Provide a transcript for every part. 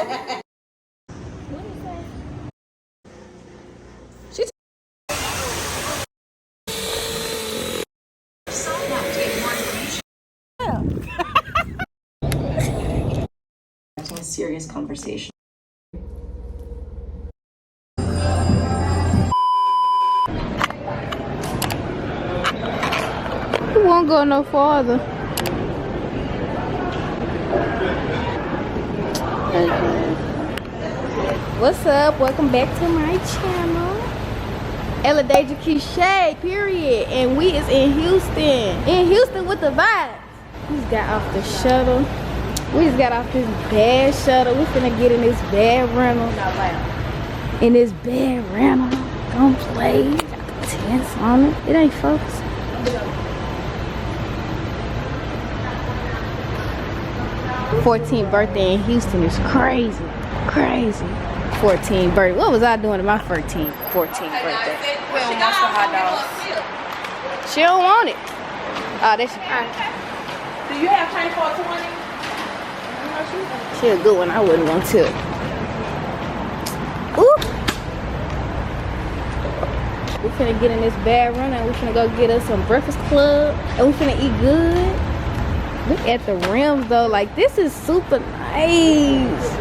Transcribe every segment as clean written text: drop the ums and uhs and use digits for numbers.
A serious conversation. We won't go no farther. What's up? Welcome back to my channel. Ella Deja Quiche, period. And we is in Houston. In Houston with the vibes. We just got off the shuttle. We just got off this bad shuttle. We finna get in this bad rental. In this bad rental. Don't play. Got the tents on it. It ain't focusing. 14th birthday in Houston is crazy. Crazy. 14th birthday. What was I doing at my 14th birthday? We don't want some hot dogs. She don't want it. Oh, that's she. Do you have time for a 20? She a good one. I wouldn't want to. Ooh. We finna get in this bad run and we finna go get us some Breakfast Club and we finna eat good. Look at the rims though. Like, this is super nice.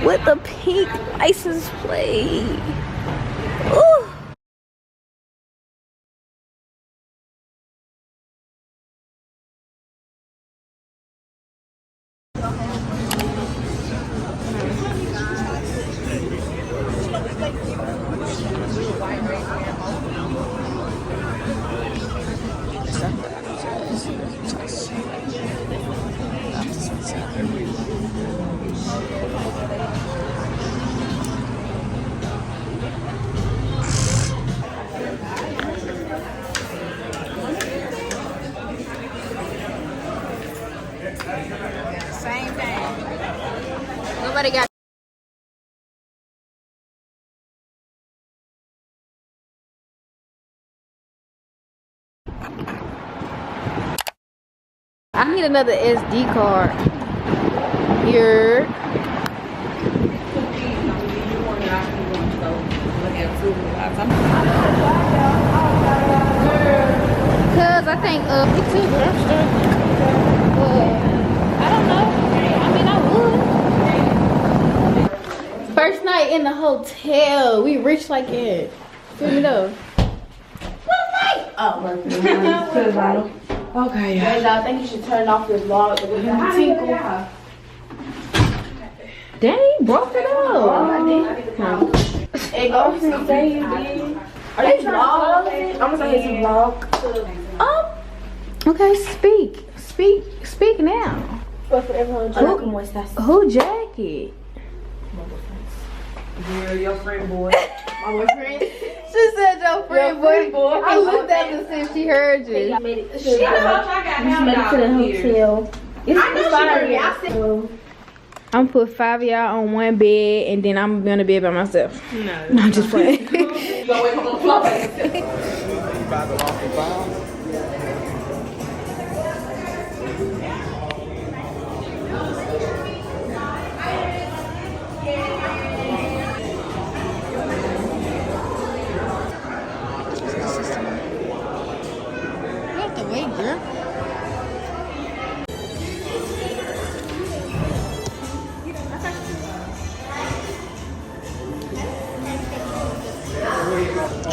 With the pink license plate. Ooh. Same thing. Nobody got. I need another SD card. Here. Cause I think me too, I don't know. I mean, I would. First night in the hotel. We rich like it. Feel me though. What night? Oh, okay. Guys, I think you should turn off your vlog. Dang, broke it up. It goes to say you did. Are they vlogs? I'm gonna say it's a vlog. Okay, speak now. But for everyone, Who jacket? Yeah, your friend boy. My boyfriend. She said your friend boy. I looked at her and said she heard you. She the house I got him to the hotel. I know she heard me. I said, I'm gonna put 5 of y'all on one bed and then I'm gonna bed by myself. No, I'm just playing. you gonna wake up on the floor.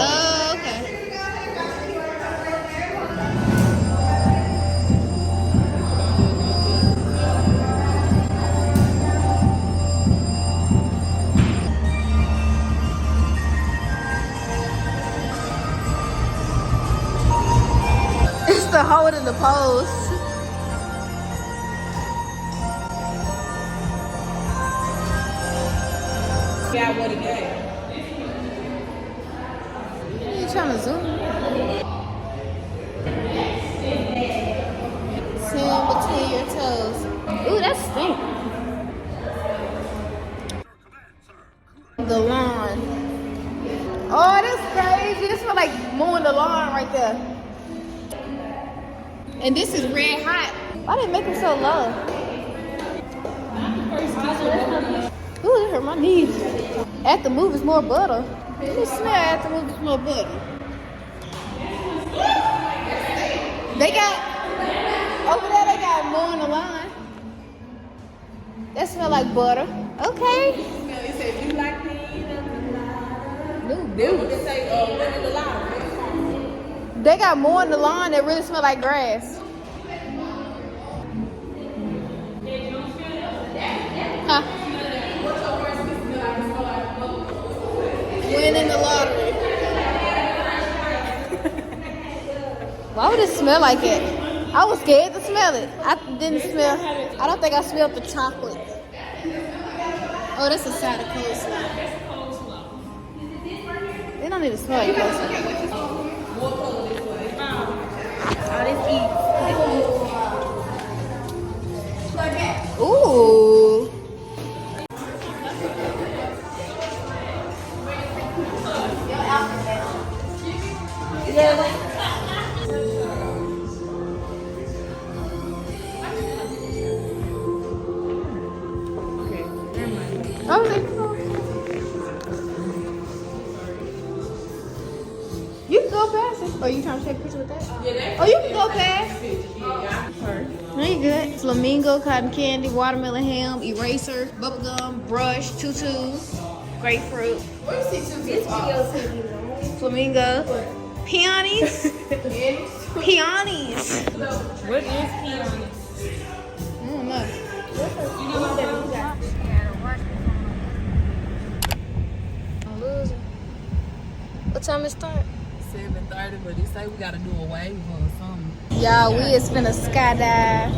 Oh, okay. It's the hold in the pose. Yeah, what he got. You trying to zoom? Zoom between your toes. Ooh, that stink. The lawn. Oh, that's crazy. It smells like mowing the lawn right there. And this is red hot. Why they make them so low? Ooh, it hurt my knees. At the move is more butter. Let me smell at the move is more butter. They got, over there they got more in the line. That smell like butter. Okay. It said, "Do you like peanut colada?" Dude. They say, "Lemon colada." They got more in the line that really smell like grass. Huh? Winning the lottery. Why would it smell like it? I was scared to smell it. I didn't smell. I don't think I smelled the chocolate. Oh, that's a side of coleslaw. They don't need to smell like coleslaw. Ooh. Okay. You can go past it. Are you trying to take a picture with that? Oh, you can go past. No, you good. Flamingo, cotton candy, watermelon ham, eraser, bubblegum, brush, tutu, grapefruit. Flamingo. Peonies. Peonies. What is peonies? I don't know. What time it start? 7:30, but they say we gotta do a wave or something. Y'all, we is finna skydive.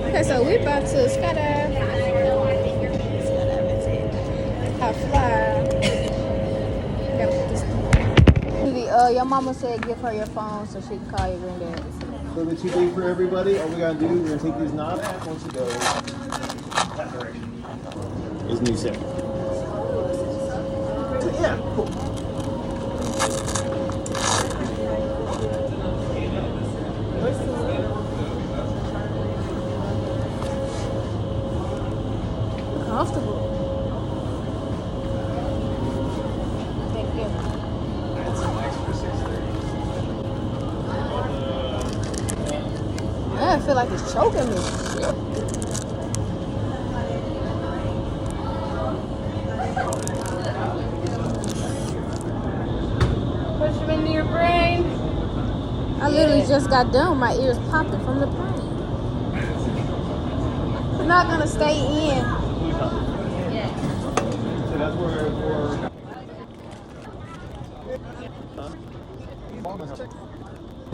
Okay, so we about to skydive. iFly. Your mama said give her your phone so she can call your granddad. So the too big for everybody. All we gotta do, we're gonna take these knobs once you go that direction. Is new set. Yeah, cool. Comfortable. Thank you. That's an extra 630. Yeah, I feel like it's choking me. Push them into your brain. I literally just got done. My ears popping from the plane. It's not gonna stay in. So that's where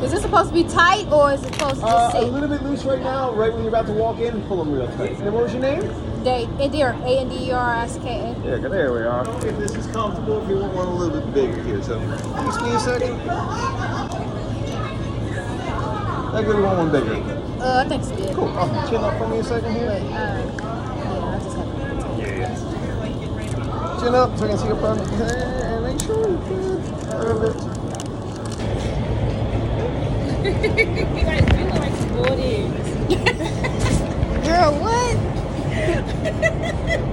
Is this supposed to be tight or is it supposed to just a sit? little bit loose right now. Right when you're about to walk in, pull them real tight. And what was your name? A-N-D-R-I-S-K-A. Yeah, there we are. If this is comfortable, if you want one a little bit bigger here, so just give me a second. I give one bigger. I think it's good. Cool. Chin up for me a second here. But, yeah, I just have to Yeah. Chin up so I can see your front and make sure you're good. Perfect. You look like spoiled eggs. Girl, what?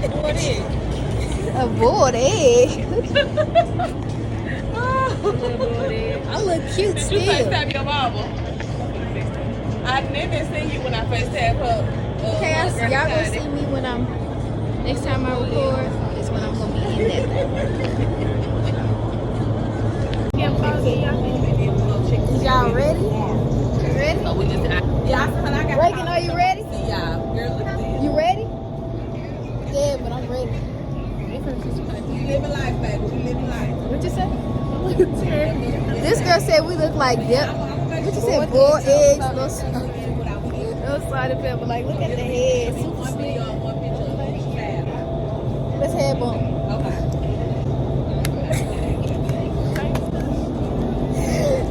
Spoiled egg. A boiled egg. I look cute Did you still. FaceTime your mama? I never seen you when I FaceTime her. Okay, y'all gonna see me when I'm, next time I record, is when I'm gonna be in that. Y'all ready? You ready? So we just, yeah, I got Reagan, are you ready? y'all. Girl, look at this. You ready? Yeah, but I'm ready. You living life, baby. You living life. What you say? This girl said we look like what you said? Boiled eggs, no salt and pepper. Like, look at the head, super sweet. Let's head bump. Okay.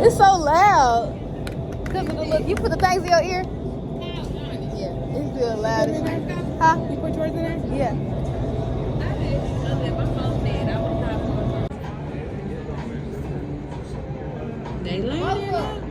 It's so loud. Cause of the look. You put the things in your ear? Yeah, it's real loud. Huh? You put yours in there? Yeah. They landed.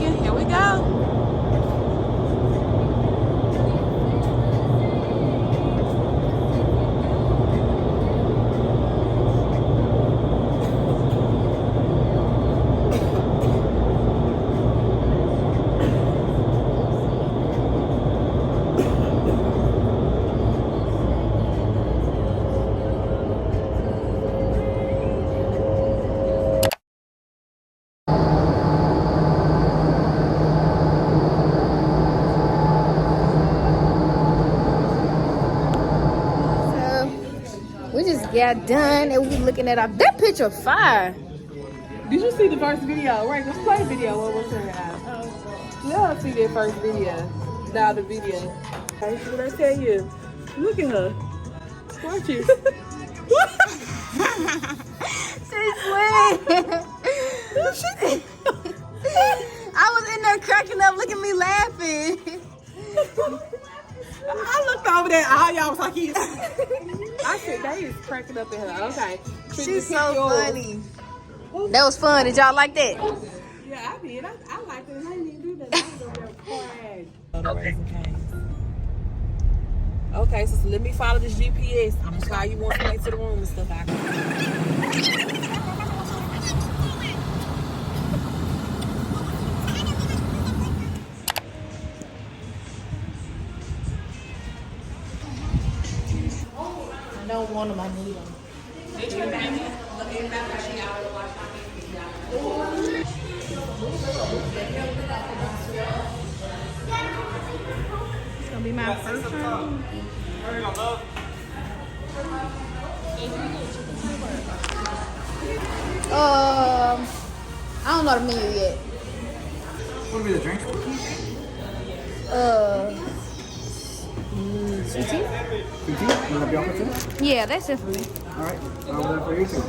Here we go. We just got done and we looking at our that picture fire. Did you see the first video? Right, let's play video. What was it? Y'all see that first video. Now the video. Hey, what I tell you? Look at her. Watch it. She's swimming. I was in there cracking up. Look at me laughing. I looked over there. All y'all was like, I said, they is cracking up at her. Okay. She's so funny. That was fun. Did y'all like that? Yeah, I did. I liked it. I didn't even do that. I was over there crying. Okay, so let me follow this GPS. I'm gonna call you once we get to the room and stuff. I don't want them. I need them. It's gonna be my first time. I don't know the menu yet. What would be the drink? Sweet tea? Sweet tea? You want to be off with it? Yeah, that's it for me. Alright, I'll order for you too.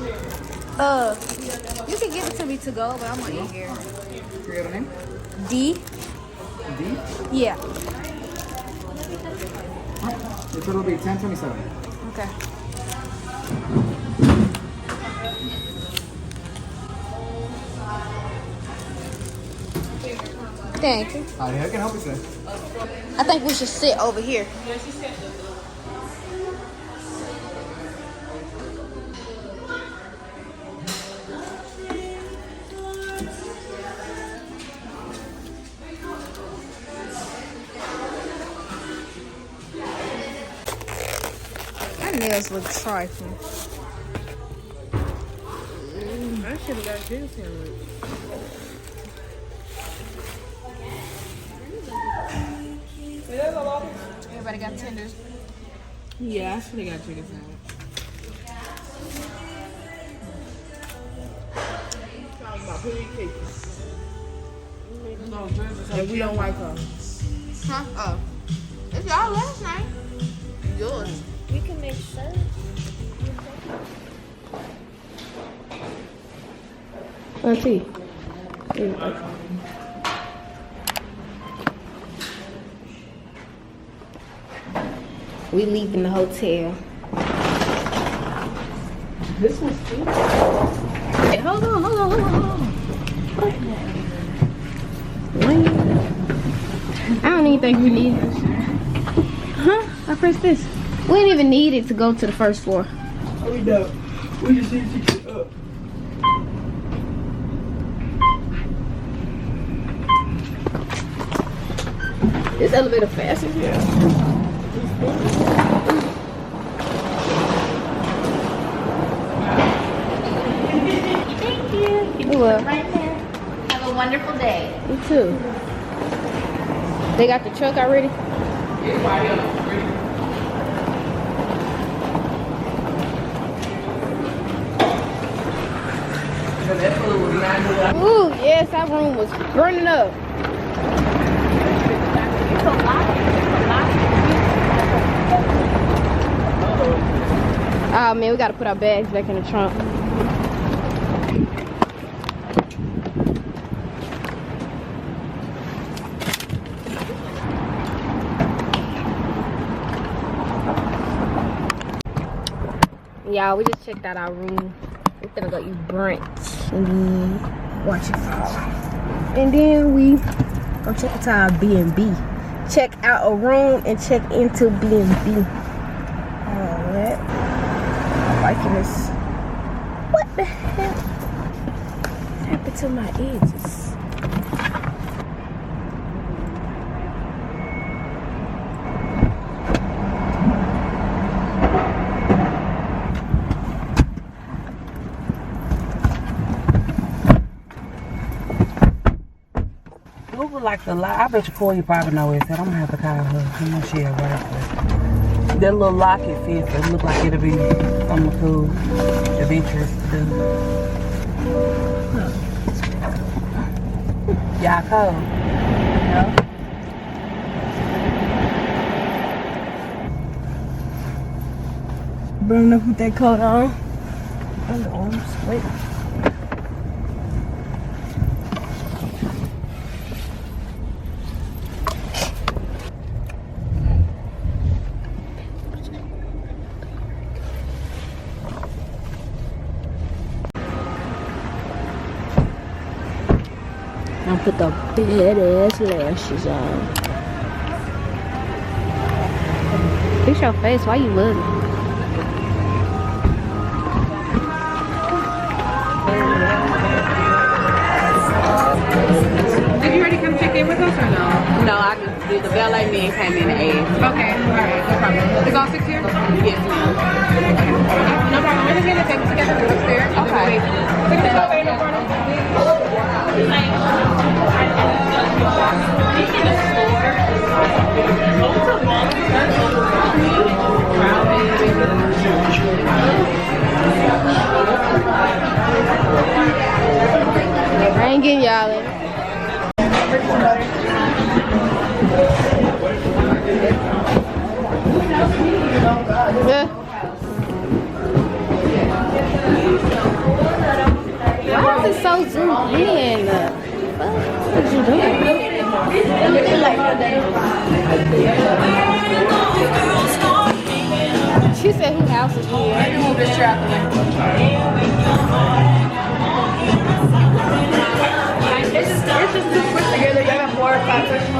You can give it to me to go, but I'm gonna eat here. Your other name? D? D? Yeah. Your total will be $10.27. Okay. Thank you. How can I help you today? I think we should sit over here. nails look trifling. I should have got chicken sandwich. Everybody got tenders. Yeah, I should have got chicken sandwich. And we don't like her. Huh? Oh. It's y'all last night. Yours. We can make sure. Auntie. We leaving the hotel. This one's cute. Hey, hold on. I don't even think we need it. Huh? I pressed this. We didn't even need it to go to the first floor. Oh, we don't. We just need to get up. This elevator fast as hell. Thank you. You will. Right there. Have a wonderful day. Me too. They got the truck already? Ooh, yes, that room was burning up. Oh man, we gotta put our bags back in the trunk. Y'all, we just checked out our room. We're gonna go eat brunch and then watch it fall. And then we go check into our B&B. Check out a room and check into B&B. Alright. I'm liking this. What the hell? What happened to my edges? Like the I bet you Corey probably know it. So I'm gonna have to call her. I'm gonna share right. That little Locket fits. It look like it'll be something cool, adventurous to do. Y'all cold? No. Burning up with that coat on. Underarms. Wait. Put the badass lashes on. Fix your face. Why you looking? Did you already come check in with us or no? No, I just did the valet man came in at 8. Okay, alright, no problem. Is all 6 here? Yes, ma'am. No problem. We're just gonna take it together upstairs. Okay. I ain't getting y'all in. Why is it so zoomed in? What you doing? She said who house is here? I can move this chair out the way. It's just too quick together. You have 4 or 5 questions.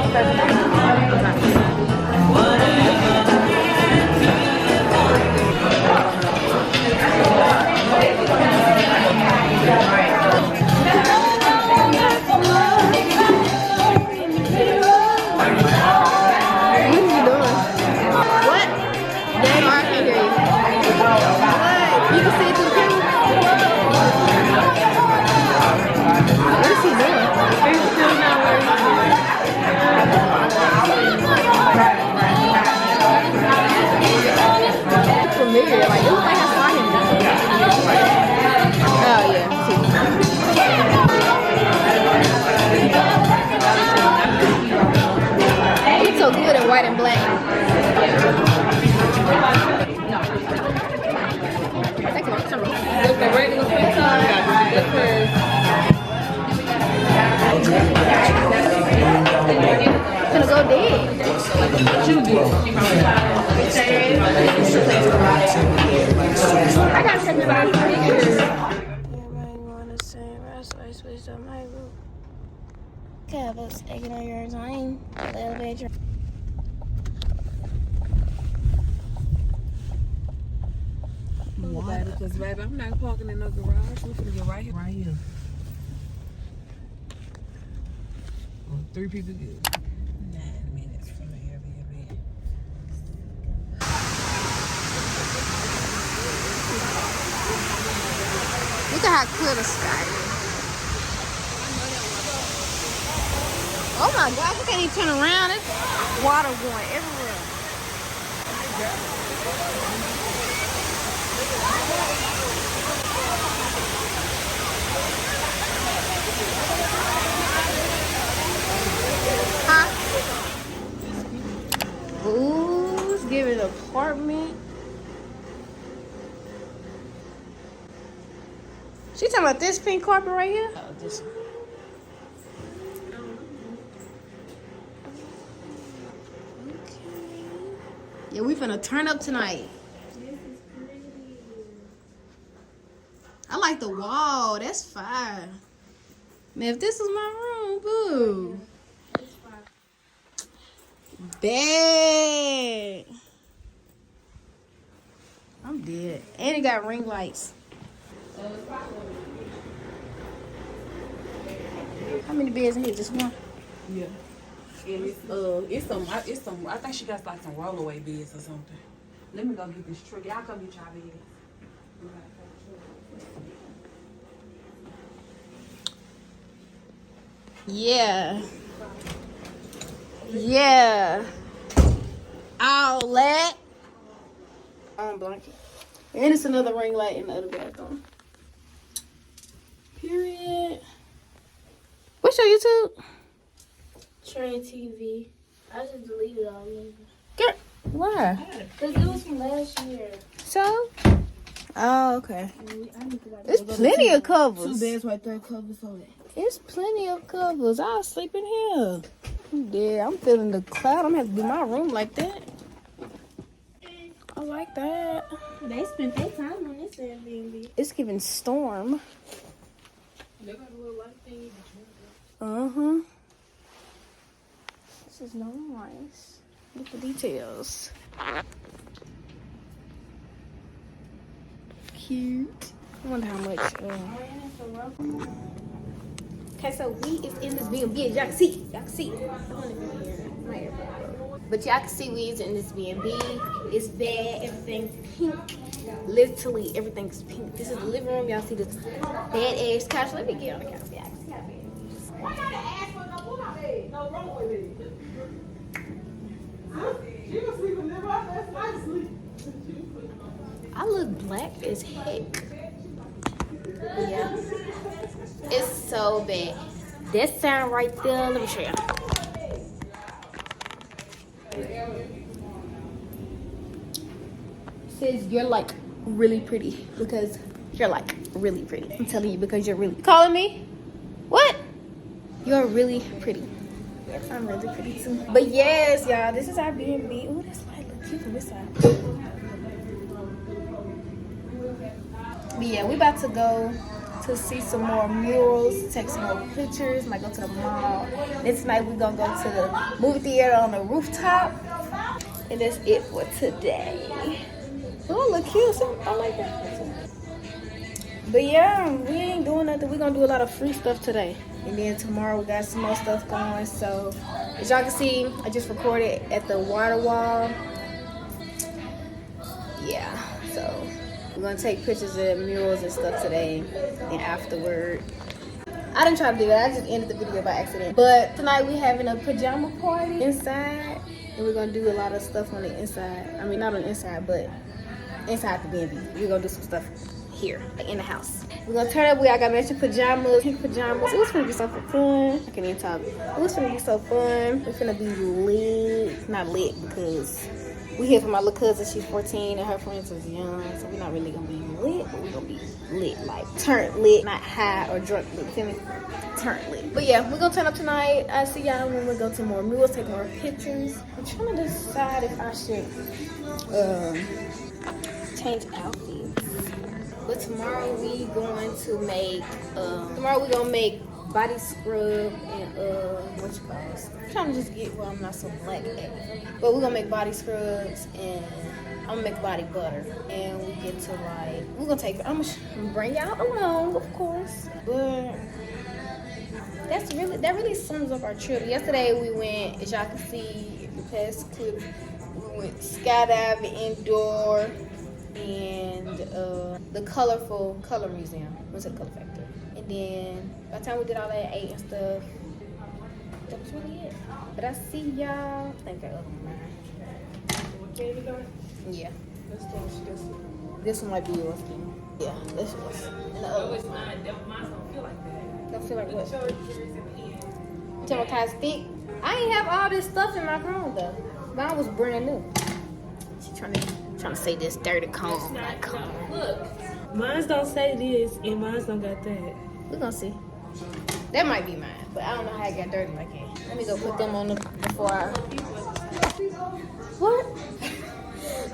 What? Dang, I can't hear you. white and black. With the regular print on, the curve. Gonna go dead. I gotta take my pictures. Everybody wanna say rest, I switched up my route. Okay, I was taking on your time. The elevator. Because, baby, I'm not parking in no garage. We're gonna get right here. Right here. Oh, 3 people good. 9 minutes from the Airbnb. Look at how clear the sky is. Oh my God, we can't even turn around. It's water going everywhere. Huh? Ooh, it's giving an apartment. She talking about this pink carpet right here? Oh, this one. Yeah, we finna turn up tonight. I like the wall. That's fire. Man, if this was my room, boo. Bad. I'm dead. And it got ring lights. How many beds in here? Just one? Yeah. And it's some, I think she got like some rollaway beds or something. Let me go get this truck. Y'all come get y'all beds. Yeah. Yeah. Outlet. Blanket. And it's another ring light in the other bathroom. Period. What's your YouTube? Train TV. I just deleted all of them. Girl, why? Because it was from last year. So? Oh, okay. There's plenty of covers. 2 beds right there, covers on it. There's plenty of covers. I'll sleep in here. Yeah, I'm feeling the cloud. I'm gonna have to do my room like that. I like that. They spent their time on this Airbnb. It's giving storm. They got a little light thing. Uh-huh. This is nice. Look at the details. Cute. I wonder how much. Okay, so we is in this B&B. Y'all can see. Y'all can see. But y'all can see we is in this B&B. It's bad. Everything's pink. Literally, everything's pink. This is the living room. Y'all see this bad ass couch. Let me get on the couch. Yeah, I can see how bad. I look black as heck. Yeah. It's so bad. That sign right there, let me show you. It says you're like really pretty because you're like really pretty. I'm telling you because you're really calling me? What? You're really pretty. Yes, I'm really pretty too. But yes, y'all, this is our B&B. Ooh, this light look cute from this side. But yeah, we about to go to see some more murals, take some more pictures, might go to the mall. Then tonight we're gonna go to the movie theater on the rooftop. And that's it for today. Oh, look cute. I like that. But yeah, we ain't doing nothing. We're gonna do a lot of free stuff today. And then tomorrow we got some more stuff going. So as y'all can see, I just recorded at the WaterWall. Yeah, so we're gonna take pictures of the murals and stuff today. And afterward, I didn't try to do that. I just ended the video by accident. But tonight we having a pajama party inside. And we're gonna do a lot of stuff on the inside. I mean, not on the inside, but inside the B&B. We're gonna do some stuff here, like in the house. We're gonna turn up. I got matching pajamas, pink pajamas. It was gonna be so fun. I can't even talk. It was gonna be so fun. It's gonna be lit. Not lit because we here for my little cousin. She's 14 and her friends is young, so we're not really gonna be lit, but we're gonna be lit, like turned lit, not high or drunk lit. Feel me? Turned lit. But yeah, we're gonna turn up tonight. I see y'all when we go to more mules, take more pictures. I'm trying to decide if I should change outfits. But tomorrow we going to make body scrub and what you call it? I'm trying to just get where I'm not so black at. But we're gonna make body scrubs and I'm gonna make body butter. And we get to like I'm gonna bring y'all along, of course. But that really sums up our trip. Yesterday we went, as y'all can see in the past clip, we went skydiving indoor and the color museum. Went to the color factory. And then by the time we did all that, ate and stuff, that was really it. But I see y'all. I think I opened mine. Ready to go? Yeah. Let's go. This one might be yours, Kim. Yeah, this was. And the other one. Mine don't feel like that. Don't feel like what? Tell me what kind of stick. I ain't have all this stuff in my comb though. Mine was brand new. She trying to say this dirty comb. Like comb. Look. Mine don't say this and mine don't got that. We're gonna see. That might be mine, but I don't know how it got dirty like that. Let me go put them on before I. What?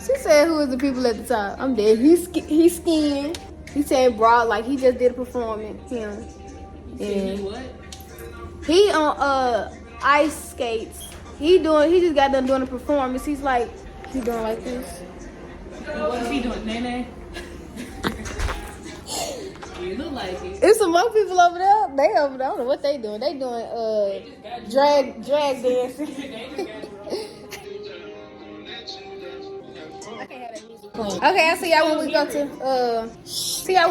She said, "Who is the people at the top?" I'm dead. He's skiing. He said broad like he just did a performance. Him. And What? he on ice skates. He just got done doing a performance. He's doing like this. What is he doing, Nene? You look like it. It's some more people over there. They over there. I don't know what they doing. They doing drag dancing. I can't have that music playing. Okay, I see y'all when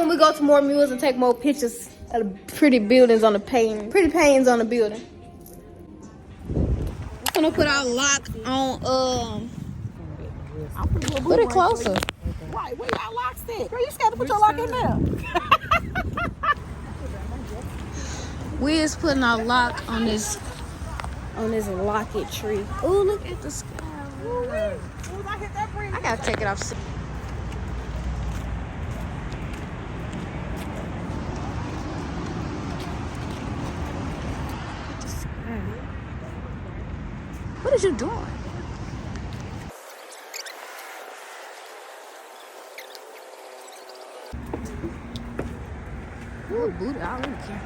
we go to more mules and take more pictures of the pretty buildings on the pretty paintings on the building. I'm gonna put our lock on put it closer. Right, where y'all locks at? Girl, you scared to put your lock in there. We is putting our lock on this Locket tree. Oh, look at the sky. I gotta take it off soon. What is you doing? Ooh, booty, I don't care.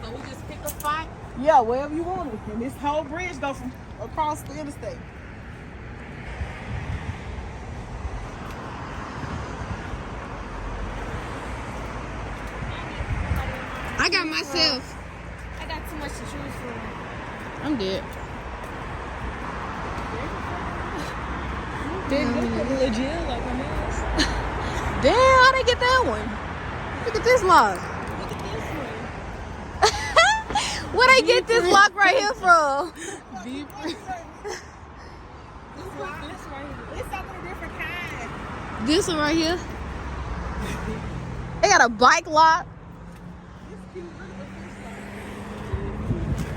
So we just pick a spot? Yeah, wherever you want it. And this whole bridge goes from across the interstate. I got myself. I got too much to choose from. I'm dead. Legit, like my nails. Damn, how they get that one? Look at this lock. Look at this one. Where they get this lock right here from? Deep. It's something different kind. This one right here. They got a bike lock.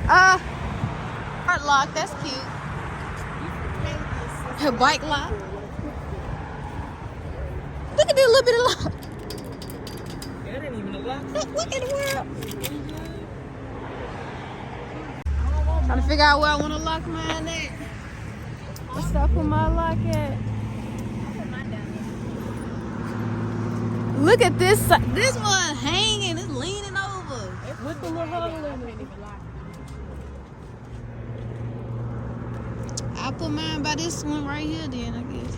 Heart lock, that's cute. Her bike lock. Look at this little bit of lock. That ain't even a lock. What in the world? Trying to figure out where I want to lock mine at. What's up with my lock at? Look at this. This one hanging. It's leaning over. With the little hole in it. I'll put mine by this one right here then, I guess.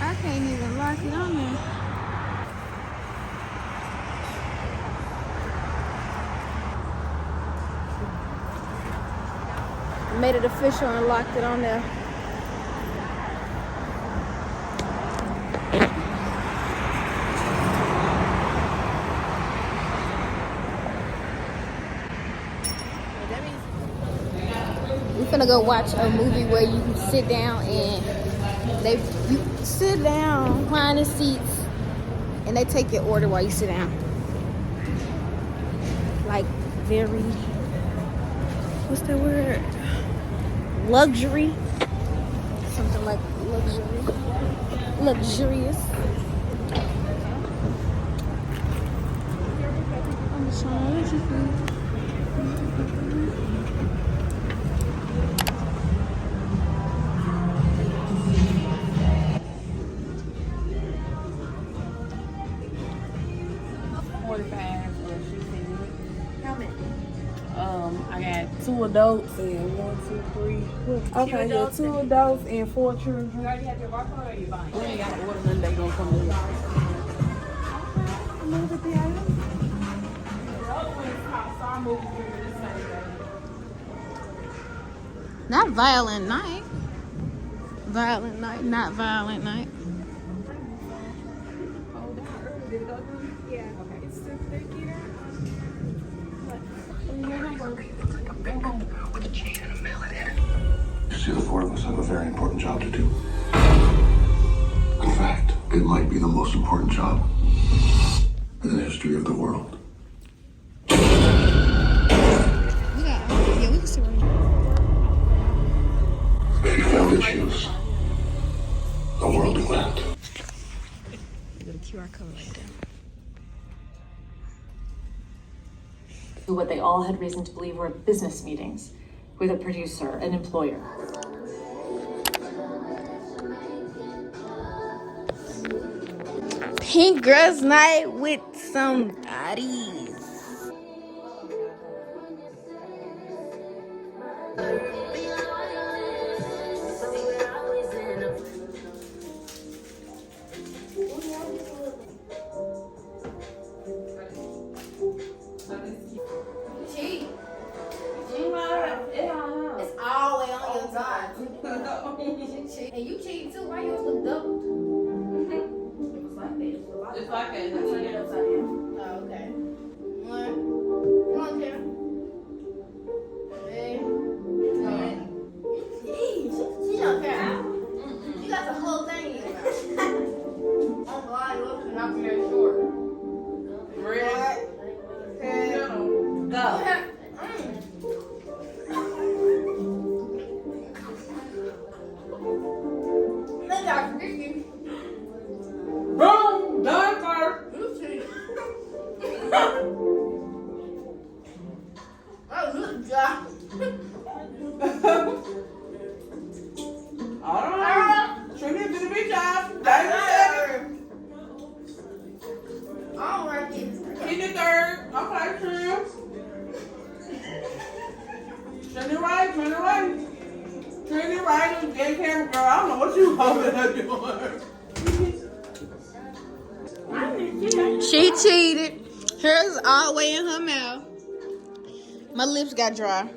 I can't even lock it on there. Made it official and locked it on there. finna go watch a movie where you sit down and you sit down, recline the seats, and they take your order while you sit down. Like very, what's that word? Luxury. Something like luxury. Luxurious. I'm sorry. I got 2 adults and 1, 2, 3. Okay, yeah, 2 adults and 4 children. You already have your barcode or you buying? We ain't got to order nothing. They gonna come in. Not violent night. Violent night, not violent night. You see, the 4 of us have a very important job to do. In fact, it might be the most important job in the history of the world. We can see right If you fail to choose, the world will end. Got a QR code right there. What they all had reason to believe were business meetings with a producer, an employer. Pink girls night with somebody. It's always on your time. And you cheat too. Why you look double? It's like that. It's like that. Turn it upside down. Oh, okay. 1. Come on, Karen. Hey. She don't care. You got the whole thing in your mouth. I'm blind. You're looking out your short. Ready? Go. Boom! Done first. Oh, good job. Alright. Trinity did a big job. I don't like it. Keep it 3rd. Okay, Trim. Turn it right, turn it right. Turn it right and get camera girl. I don't know what you over there doing. She cheated. Hers all the way in her mouth. My lips got dry.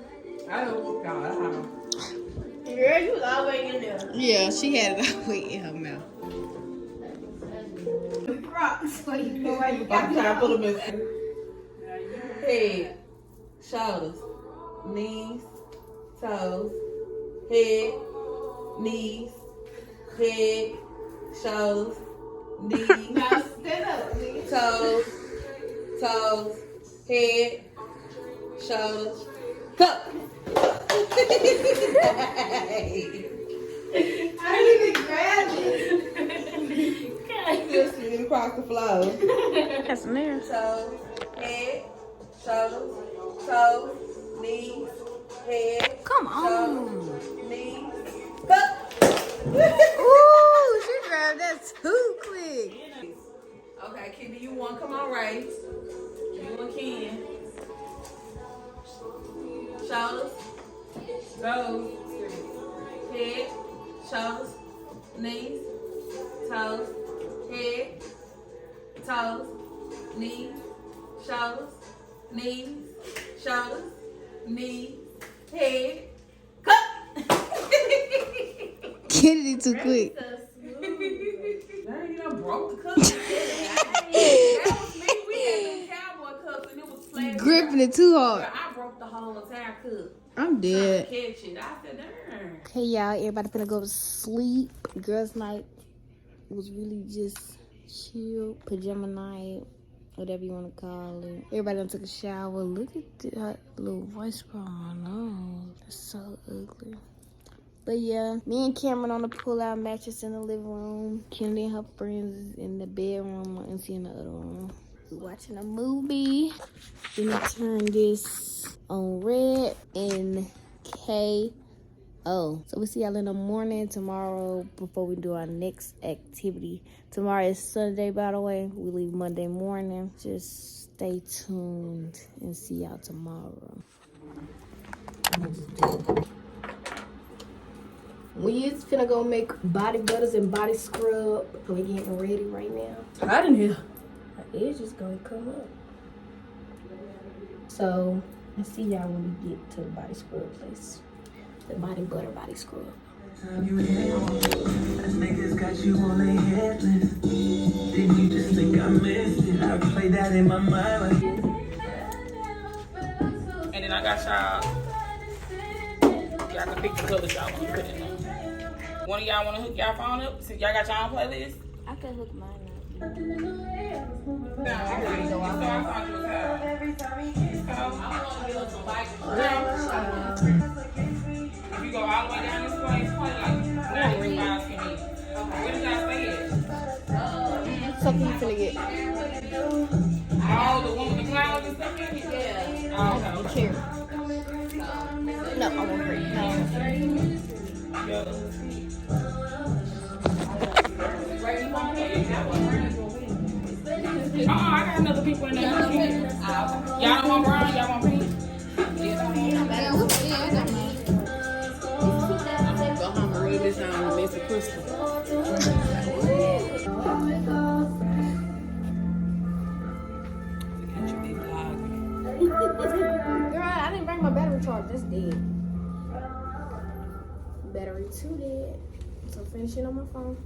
I don't God. Girl, you was always in there. Yeah, she had it all the way in her mouth. Rocks. So you go right. You I'm got trying to put to them in. Head, shoulders, knees, toes, head, knees, head, shoulders, knees, now stand up, nigga. toes, head, shoulders, cup. I need to grab it. Just sitting across the floor. That's there. Toes, head, shoulders, toes, knees, head. Come on. Shoulders, knees, cup. Ooh, she grabbed that too quick. Okay, Kitty, you want come on right. You and Ken. Shoulders, toes, head, shoulders, knees, toes, head, toes, knees, shoulders, knees, shoulders, knees, head, cut. Kennedy too quick. Dang, you done broke the cup. That was me. We had them cowboy cups and it was flat. Gripping it too hard. I broke the whole entire cup. I'm dead. Catch it. I said, darn. Hey y'all, everybody finna go to sleep. Girls' night was really just chill, pajama night, whatever you want to call it. Everybody done took a shower. Look at that little voice on my nose. It's so ugly. But yeah, me and Cameron on the pull-out mattress in the living room. Kennedy and her friends is in the bedroom, and Auntie in the other room. We watching a movie. Then I turn this on red and KO. So we see y'all in the morning tomorrow before we do our next activity. Tomorrow is Sunday, by the way. We leave Monday morning. Just stay tuned and see y'all tomorrow. We is finna go make body butters and body scrub. So we getting ready right now. Hot in here. My edge is gonna come up. So let's see y'all when we get to the body scrub place. The body butter body scrub. Niggas got you on their headless. Didn't you just think I missed it? I play that in my mind. And then I got y'all. Y'all can pick the colors y'all want to put in there. One of y'all want to hook y'all phone up? Since y'all got y'all own playlist? I can hook mine up. I already know. I found you a towel. If you go all the way down this way, it's probably like 90 miles from me. Where did y'all stay at? Something you finna get. Oh, the one with the clouds and stuff in it? Yeah. Oh, okay. Chair. No, I won't bring it. I got another people in there. Y'all don't want brown? Y'all want pink? Go home and rub this on and miss the crystal. Girl, I didn't bring my battery charge. That's dead. Battery 2 dead. So finishing on my phone.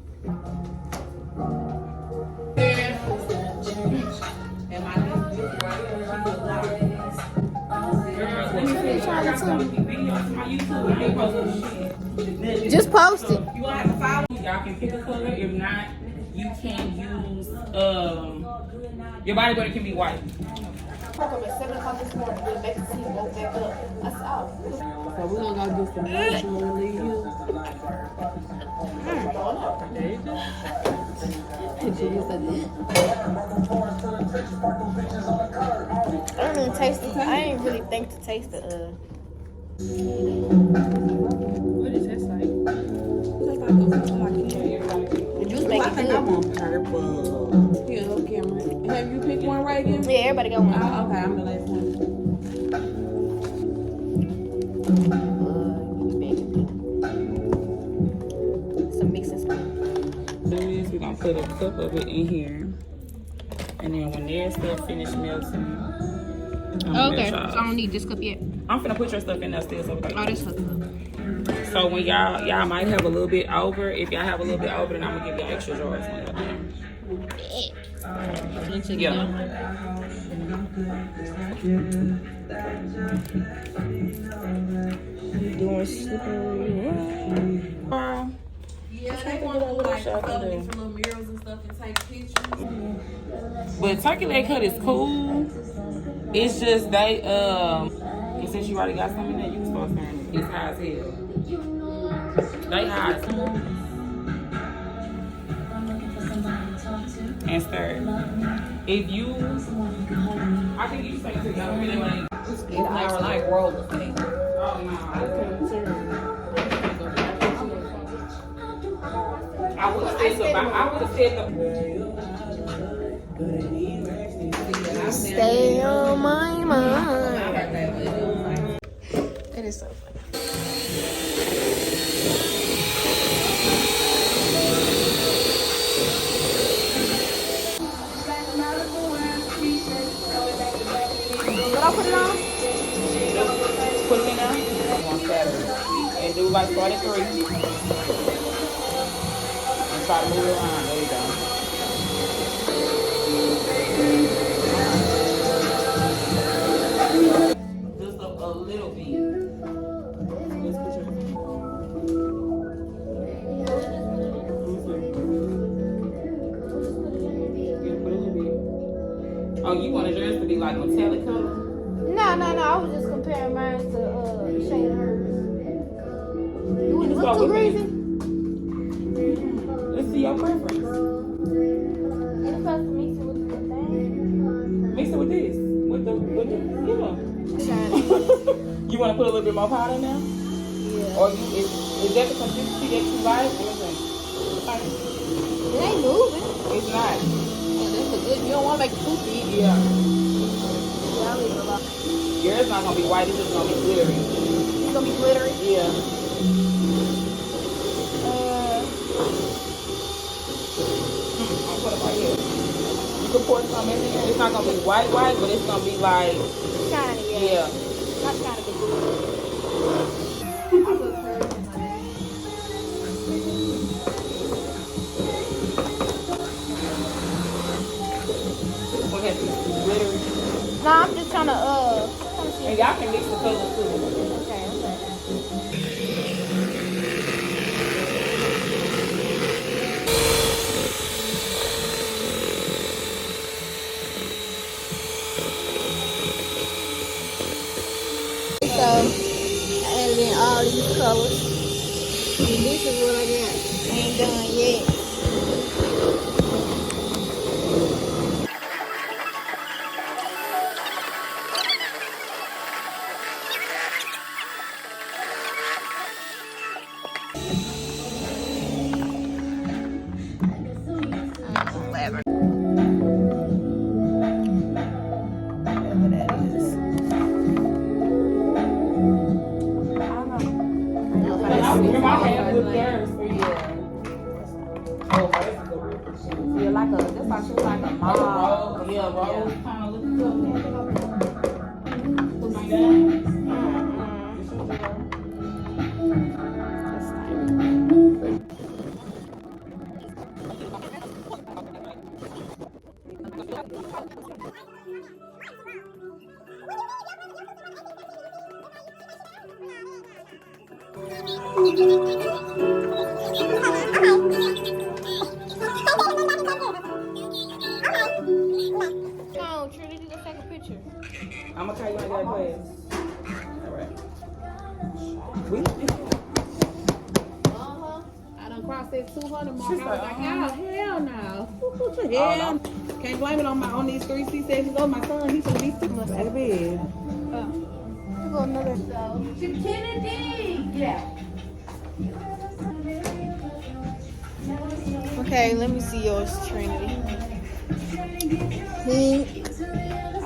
Just post it. You gonna have to follow. Y'all can pick a color. If not, you can use your body butter can be white. Woke up at 7 o'clock this morning. Went back to sleep. Woke back up. That's all. So we're gonna go do some emotionally healed. I don't even taste it. I ain't really think to taste the What is this like? the juice make I it think I good. want purple. Yeah, okay, Cameron. Have you picked one right again? Yeah, everybody got one. Oh, okay, I'm the last one. Some mixing spoon. We're gonna put a cup of it in here, and then when their stuff finish melting. Okay, so I don't need this cup yet. I'm finna put your stuff in there still, so we Oh, got this cup. So when y'all might have a little bit over. If y'all have a little bit over, then I'm gonna give y'all extra drawers when y'all done. Yeah. Doing slippery. Yeah, they want to do like different little murals and stuff and take pictures. But turkey leg cut is cool. It's just they and since you already got some in there, you can start stirring it. It's high as hell. They high as hell. And stir it. If you, I think you say to y'all, really like, it's not like roller thing. Oh no, I would have said the. Stay on my mind. It is so funny. What I put it on? Put it in there. On Saturday. And do like 43. And try to move it around. There you go. Just a little bit. Oh, you wanted yours to be like metallic color? No. I was just comparing mine to the shade of hers. It wouldn't look too greasy. Let's see your preference. It's supposed to mix it with the thing. Mix it with this. With the yeah. You want to put a little bit more powder now? Yeah. Or is that the consistency that you like? It ain't moving. It's not. Yeah, that's a good. You don't want to make it too thick. Yeah. Yeah, I'll leave it alone. Yours not gonna be white. It's just gonna be glittery. It's gonna be glittery. Yeah. I'll put it right here. You can pour some in there. It's not gonna be white, but it's gonna be like Shiny, yeah. Not shiny, but good. Okay, glittery. No, I'm just trying to And y'all can mix the colors too. Okay. So, I added in all these colors. And this is what I got. I ain't done yet. I'm gonna tell you when I got class. Alright. I done crossed that 200 mark. I was like, hell no. Hell. Can't blame it on these 3 C-sections. Oh, my son, he should be sitting up at bed. Go another. Kennedy, get out. Okay, let me see yours, Trinity.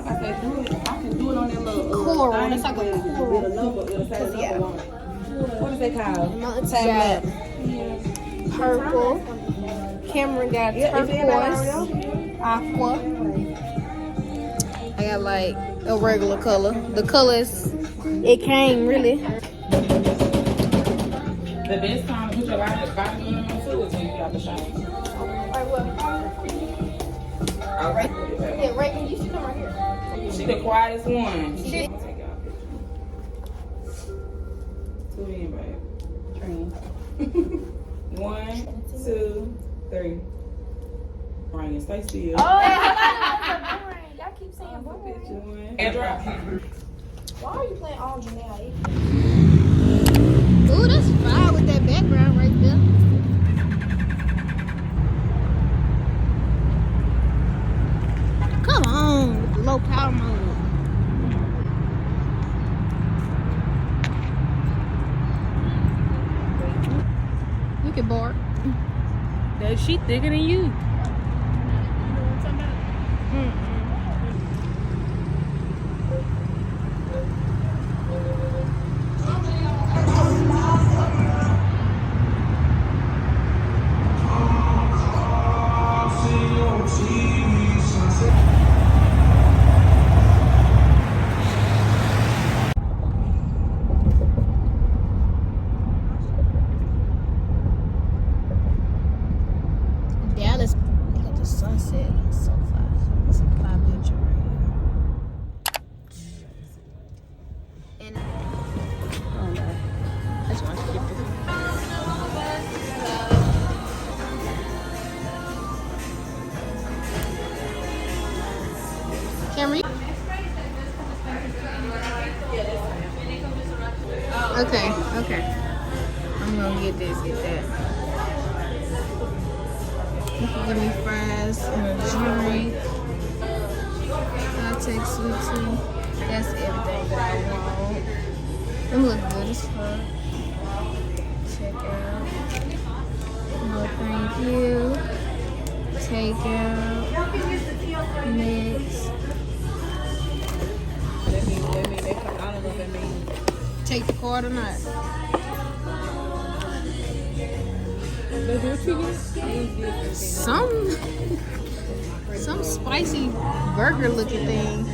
I can do it on that little Coral. That's like a coral. Yeah. What is that called? Got purple. Cameron got turquoise. Aqua. I got like a regular color. The colors, it came really. The best time to put your body on too is when you got the shine. Alright. Yeah, Reagan, you should come right here. She the quietest one. Take out. 2 in, babe. 1, 2, 3. Ryan, stay still. Oh, y'all keep saying boring. And drop. Why are you playing all now? Ooh, that's fire with that background right there. Come on, with the low power mode. Look at Bart. That she thicker than you. Dallas, look at the sunset. It's so far. It's a Cameron. Okay. I'm gonna get that. You can give me fries and a drink. I'll take sweet tea. That's everything that I want. Them look good as fuck. Check out. No, thank you. Take out. Next. I don't know if that means. Take the card or not. Some spicy burger looking thing.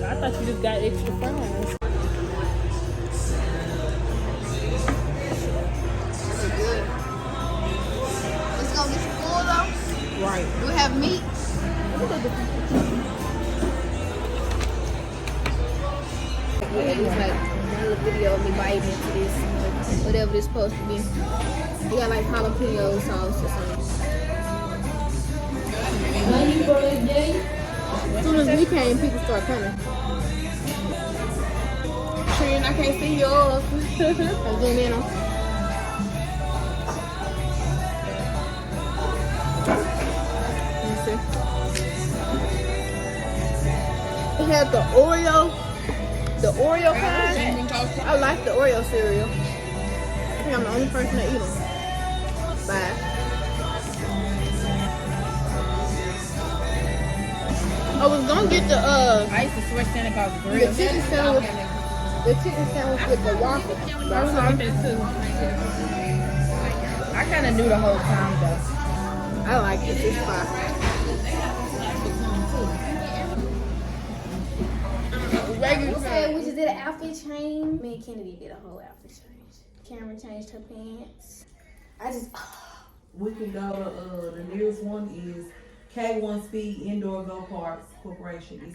I thought you just got extra fries. Good. Let's go get some food though. Right. Do we have meat? It's like another video of me biting into this, whatever it's supposed to be. We got like jalapeno sauce or something. As soon as we came, people start coming. Trin, I can't see yours. I'll zoom in on. Let me see. It had the Oreo kind. I like the Oreo cereal. I think I'm the only person that eat them. Bye. I was gonna get the I used to switch Santa Claus grill. the chicken sandwich with the waffle. I was like that too. I kind of knew the whole time though. I like it. It's fine. We just did an outfit change. Me and Kennedy did a whole outfit change. Cameron changed her pants. We can go to the nearest one is K1 Speed Indoor Go Karts Corporation.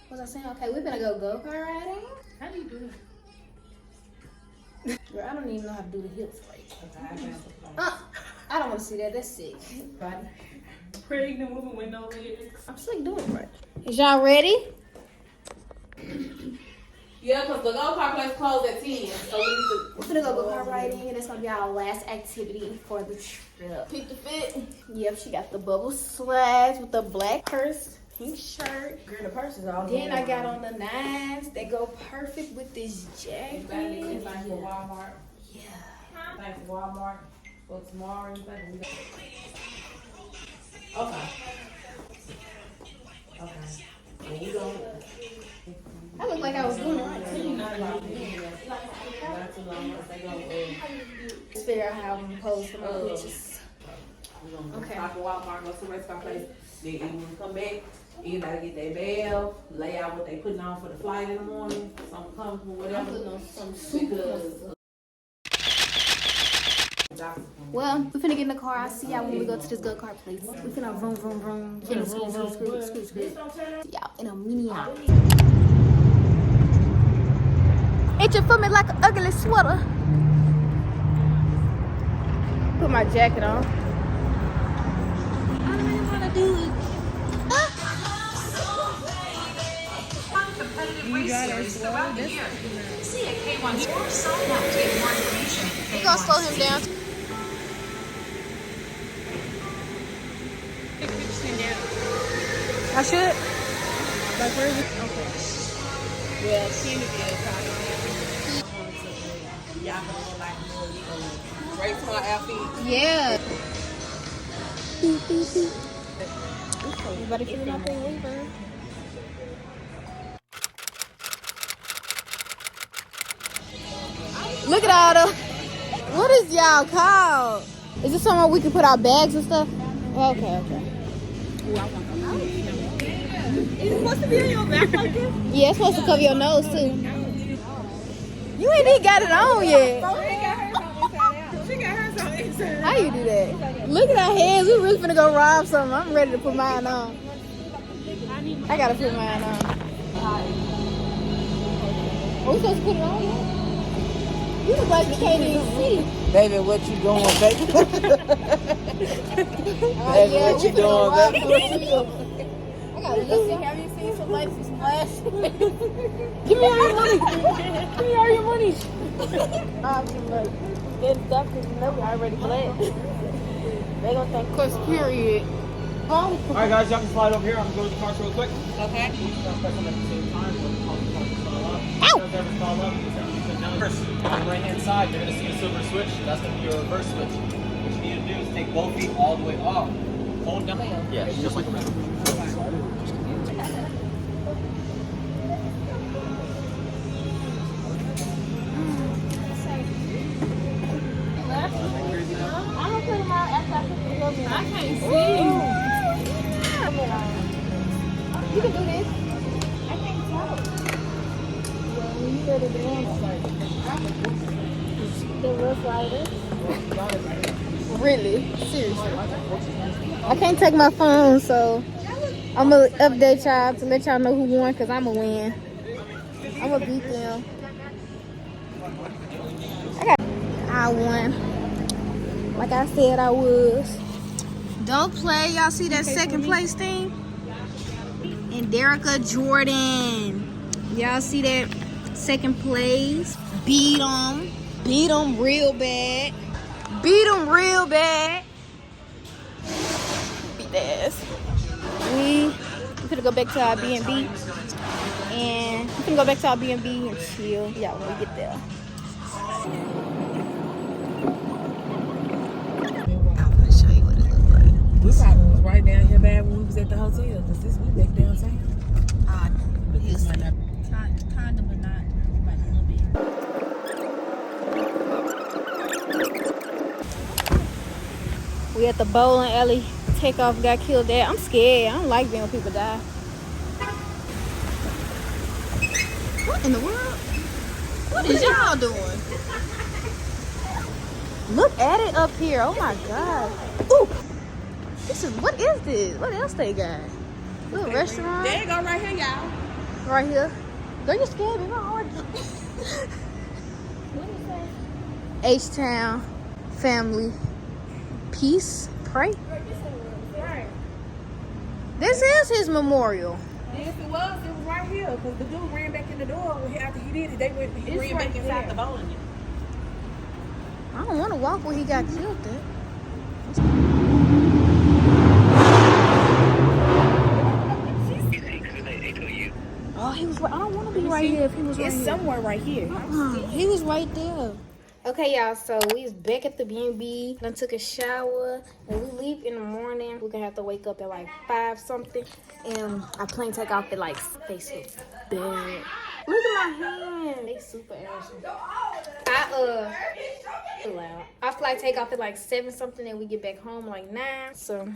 Was I saying okay? We're gonna go kart riding. How do you do it? Girl, I don't even know how to do the hips right. Okay, I don't want to see that. That's sick. Pregnant woman with no legs. I'm sick doing it right. Is y'all ready? Yeah, because the go-kart place closed at 10. So We're gonna go kart riding, and that's gonna be our last activity for the trip. Pick the fit. Yep, she got the bubble slides with the black purse, pink shirt. Girl, the purse is all Then I got on the nines that go perfect with this jacket. Thanks for Walmart. Yeah. Thanks for Walmart. For tomorrow, you think we got... Okay. Well, we don't... I look like I was doing it right. Not too long. They gonna Let's figure out how I'm gonna pose for my pictures. okay. Talk to Walmart, go to the restaurant place. Then when we come back, everybody get their bell, lay out what they putting on for the flight in the morning, something comfortable, whatever. I'm putting on some super. Because Well, we finna get in the car. I'll see y'all when we go to this go-kart place. We finna vroom, vroom, vroom. Scoot. See y'all in a minute. Itching for me like an ugly sweater. Put my jacket on. I don't really wanna do it. You got her slow. We're gonna slow him down. I should? Like where is it? Okay. Well, Kenny is probably. Y'all gonna go like more right to my outfit. Yeah. Everybody feeling out there over. Look at all the. What is y'all called? Is this somewhere we can put our bags and stuff? Okay. Is it supposed to be on your back like this? Yeah, it's supposed to cover your nose too. You ain't even got it on yet. She got hers on inside. How you do that? Look at our hands. We really finna go rob something. I'm ready to put mine on. I gotta put mine on. Are we supposed to put it on yet? You look like you can't even see. Baby, what you doing, baby? Baby, what you doing, baby? I gotta listen. need somebody to splash. Give me all your money. Give me all your money. I'm like, getting stuff because you know we already bled. They gonna think course period. All right, guys, y'all can slide over here. I'm gonna go to the park real quick. Okay. Ow! First, on the right-hand side, you're gonna see a silver switch. That's gonna be your reverse switch. What you need to do is take both feet all the way up. Hold down. Yeah, just like that. I'm gonna put them out after I put the glove in. I can't see. You can do this. I can't tell. Yeah, when you let it down, the rough rider. Really? Seriously. I can't take my phone, so I'm gonna update y'all to let y'all know who won, because I'm gonna win. I'm gonna beat them. I won. Like I said I was. Don't play. Y'all see that second place thing? And Derica Jordan. Y'all see that second place? Beat them. Beat them real bad. Beat them real bad. Beat their ass. We could go back to our B&B. And we can go back to our B&B and chill. Yeah, when we get there. We probably was right down here bad when we was at the hotel, because this we back downtown. But this might not kind of, but not like a little bit. We at the bowling alley. Takeoff got killed there. I'm scared. I don't like being when people die. What in the world? What is y'all doing? Look at it up here. Oh my god. Ooh. What is this? What else they got? Little restaurant. There you go, right here, y'all. Right here. Girl, you scared me. What is that? H-Town family. Peace. Pray. This is his memorial. Yes, it was right here, because the dude ran back in the door after he did it. He ran back inside the bowling. I don't want to walk where he got killed at. Oh, he was right. I don't want to be right here if he was right here. It's somewhere right here. He was right there. Okay, y'all, so we was back at the B&B. I took a shower, and we leave in the morning. We're gonna have to wake up at like 5 something. And our plane take off at like, they so bad. Look at my hand. They super ashy. Our flight take off at like 7 something, and we get back home like 9. So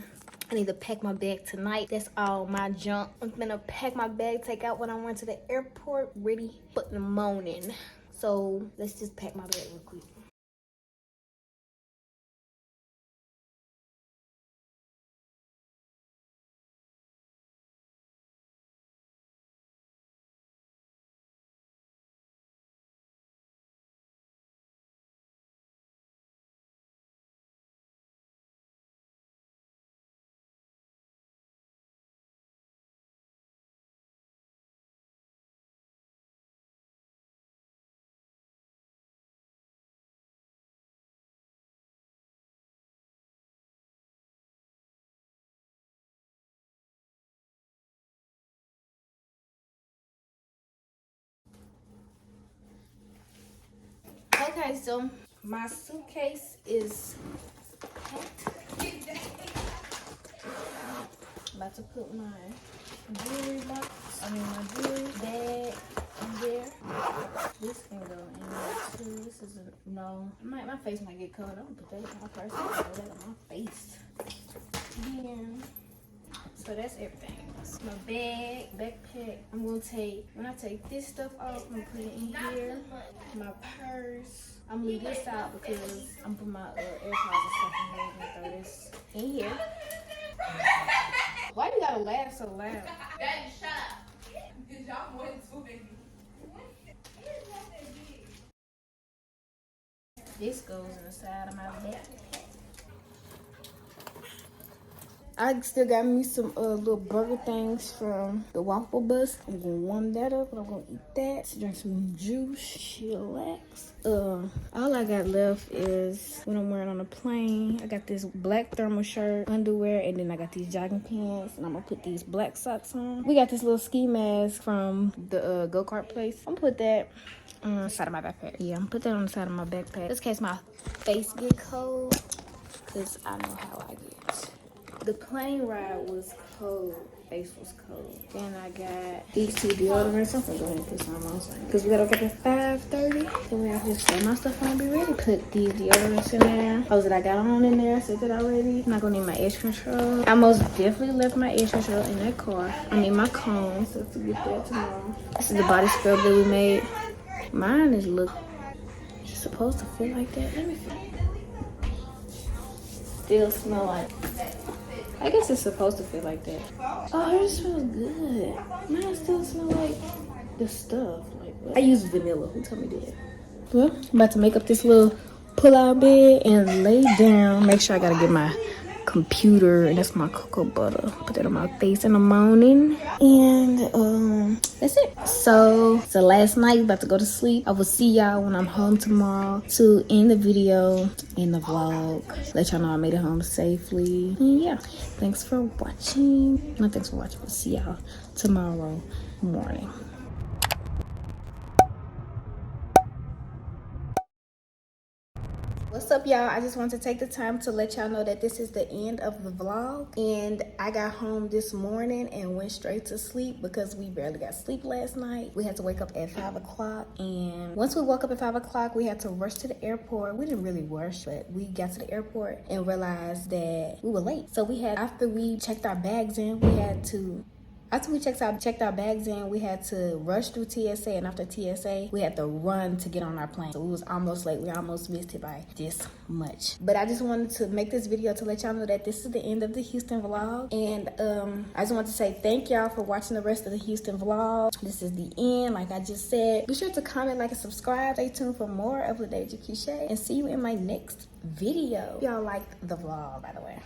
I need to pack my bag tonight. That's all my junk. I'm gonna pack my bag, take out when I went to the airport, ready for the morning. So let's just pack my bag real quick. Okay, so my suitcase is packed. I'm about to put my jewelry box, my jewelry bag in there. This can go in there too. This is my face might get covered. I'm gonna put that in my purse. I'll put that on my face. Yeah. So that's everything. So my bag, backpack. When I take this stuff off, I'm gonna put it in here. My purse. I'm gonna leave this out because I'm putting my AirPods and stuff in here. I'm gonna throw this in here. Why you gotta laugh so loud? Daddy, shut up. Cause y'all more than too big. This goes inside of my backpack. I still got me some little burger things from the waffle bus. I'm gonna warm that up and I'm gonna eat that. Drink some juice, chillax. All I got left is what I'm wearing on the plane. I got this black thermal shirt, underwear, and then I got these jogging pants, and I'm gonna put these black socks on. We got this little ski mask from the go-kart place. I'm gonna put that on the side of my backpack. Yeah, I'm gonna put that on the side of my backpack. Just in case my face get cold, because I know how I get. The plane ride was cold. Face was cold. Then I got these two deodorants. I'm gonna go ahead and put some on because we gotta wake up at 5:30. So we have to just throw my stuff on and be ready. Put these deodorants in there. Those that I got on in there. I said that already. I'm not gonna need my edge control. I most definitely left my edge control in that car. I need my cones so to get there tomorrow. This is the body scrub that we made. Mine is it's supposed to feel like that. Let me feel. Still smell like. I guess it's supposed to feel like that. Oh, it smells good. Mine still smell like the stuff. Like what? I use vanilla. Who told me that? Well, I'm about to make up this little pull-out bed and lay down. Make sure I gotta get my computer, and that's my cocoa butter. Put that on my face in the morning, and that's it. So last night, about to go to sleep. I will see y'all when I'm home tomorrow to end the video, end the vlog, let y'all know I made it home safely. And yeah, thanks for watching. No, thanks for watching. We'll see y'all tomorrow morning. What's up, y'all? I just want to take the time to let y'all know that this is the end of the vlog, and I got home this morning and went straight to sleep because we barely got sleep last night. We had to wake up at 5 o'clock, and once we woke up at 5 o'clock, we had to rush to the airport. We didn't really rush, but we got to the airport and realized that we were late. So after we checked our bags in, after we checked our bags in, we had to rush through TSA, and after TSA, we had to run to get on our plane. So we was almost late. We almost missed it by this much. But I just wanted to make this video to let y'all know that this is the end of the Houston vlog. And I just want to say thank y'all for watching the rest of the Houston vlog. This is the end, like I just said. Be sure to comment, like, and subscribe. Stay tuned for more of the Day Q Shay, and see you in my next video. Y'all liked the vlog, by the way.